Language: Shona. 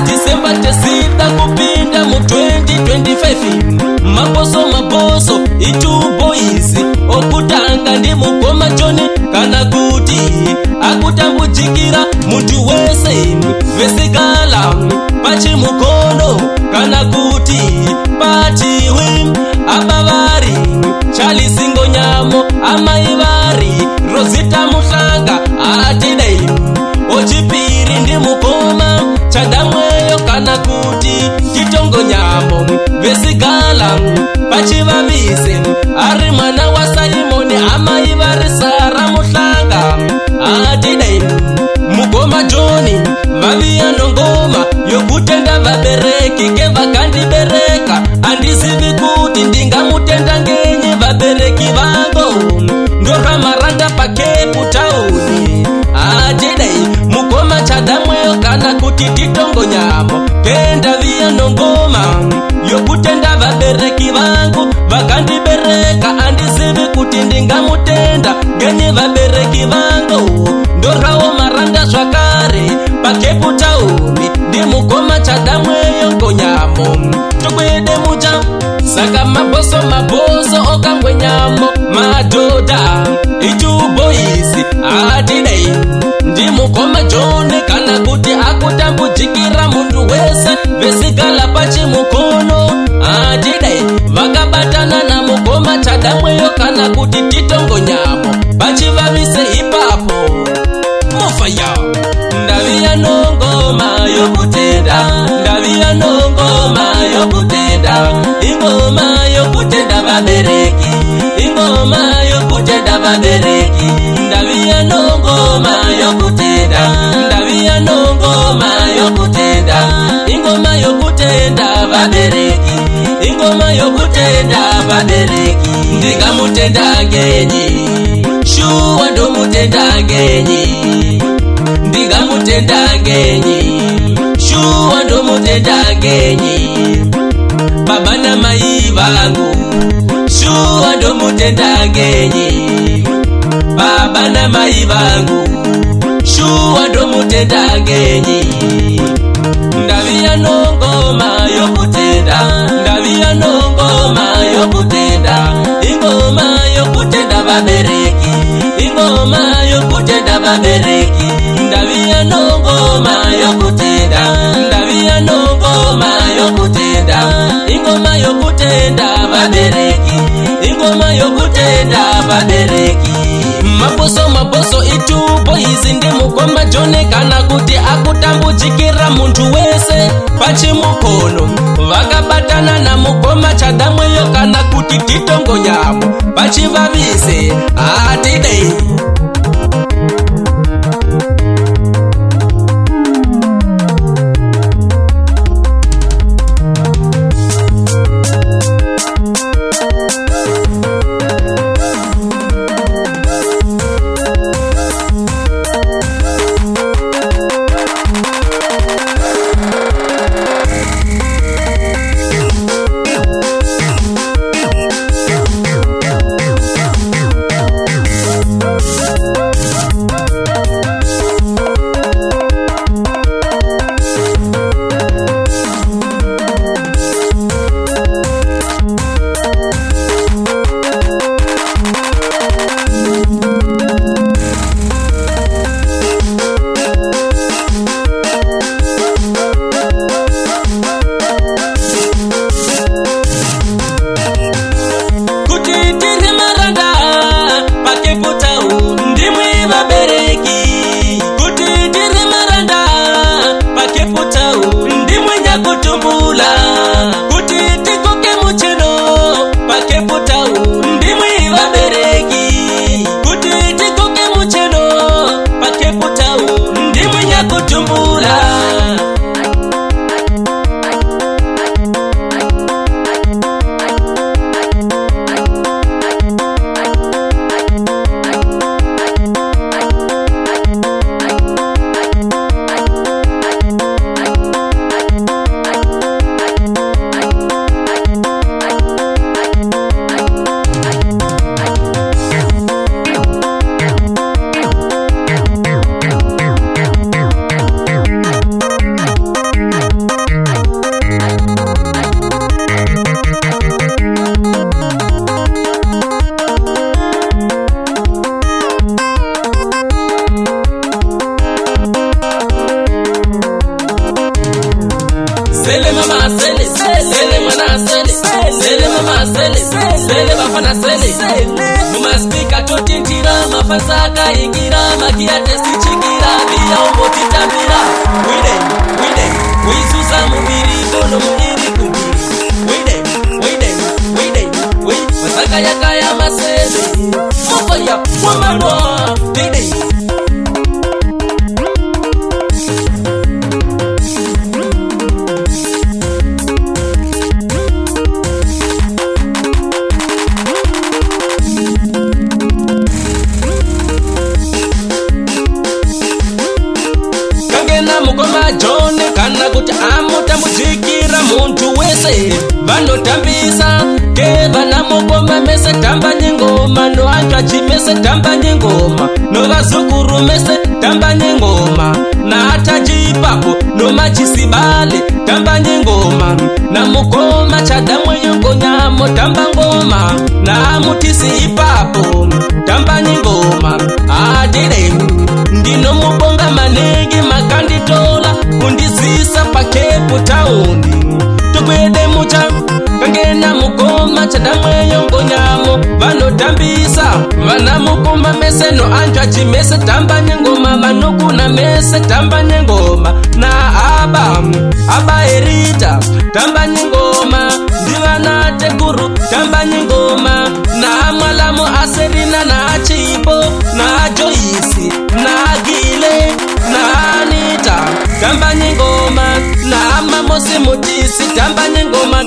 December tesita kupinda mu 2025 maboso itu boys okutanga ndi mukoma John kana kuti akutambujikira muntu wese vesigala pachimukono kana kuti pachiwi abavari Charlie Singonyamo amaivari Rosita Muhlanga atidai ochipiri ndi mukoma chadamweyo kana kuti Chitongonyamo vesigala pachivavise ari mwana wa Simoni amaivari Sara Muhlanga atidai mukoma John vaviya nongoma yokutenda vabereki ke vakandibereka andizivi kuti ndingamutenda ngenye vabereki vangu ndoramaranda paKepu Town atidai mukoma chadamweyo kana kuti Chitongonyamo kenda viya nongoma yokutenda vabereki vangu vakandibereka andizivi kuti ndingamutenda ngenye vabereki vangu ndorawo maranda zvakare paKepu Town ndi mukoma chadamweyo Ngonyamo tokwede mucha saka maboso okangwenyamo madhodha itu boys atidai ndi mukoma John kana kuti akutambujikira muntu wese vesigala pachimukono atidai vakabatana na mukoma chadamweyo kana kuti Chitongonyamo pachivavise ipapo mofaya ndaviya nongoma yokutenda ndaviya nongoma yokutenda ingoma yokutenda vabereki ingoma yokutenda vabereki ndaviya nongoma yokutenda ndaviya nongoma yokutenda ingoma yokutenda vabereki ingoma yokutenda vabereki ndingamutenda ngenyi shuwa ndomutenda ngenyi ndingamutenda ngenyi shuwa ndomutenda ngenyi baba na mai vangu shuwa ndomutenda ngenyi baba na mai vangu shuwa ndomutenda ngenyi ndaviya nongoma yokutenda ndaviya nongoma yokutenda ingoma yokutenda vabereki ingoma yokutenda vabereki ndaviya nongoma yokutenda ndaviya nongoma yokutenda ingoma yokutenda vabereki ingoma yokutenda vabereki maboso itu boys ndi mukoma John kana kuti akutambujikira muntu wese pachimukono vakabatana na mukoma chadamweyo kana kuti Chitongonyamo pachivavise atidai sele mama sele, sele mwana sele, sele mama sele, sele bafana sele. Muma speaker totintira, mafasaka ingira, makia testi chikira, biya umotitambira. Wide, wizuza mubiri, kono mubiri kubiri. Wide, masaka yakaya masele, moko ya wamanwa, dede. Mukoma John kana kuti amutambudzikira muntu wese vanotambisa ke vana mukoma mese tamba nyingoma no anja chimese tamba nyingoma no vazukuru mese tamba nyingoma na atajipapo no machisibale tamba nyingoma na mukoma chadamwe yongonyamo tamba ngoma na mutisi ipapo tamba nyingoma adire ndino mubonga manenge makanditola kundizisa pa Cape Town tukwede mucha kangena mukoma chadamwe yongonyamo vanotambisa vana mukoma mese no anjwa chimese tamba nyengoma vanokuna mese tamba nyengoma na aba erita tamba nyengoma ndivana tekuru tamba nyengoma na mwalamu aserina na chipo na Joyce na Gile na Anita tamba nyengoma na mamosi mutisi tamba nyengoma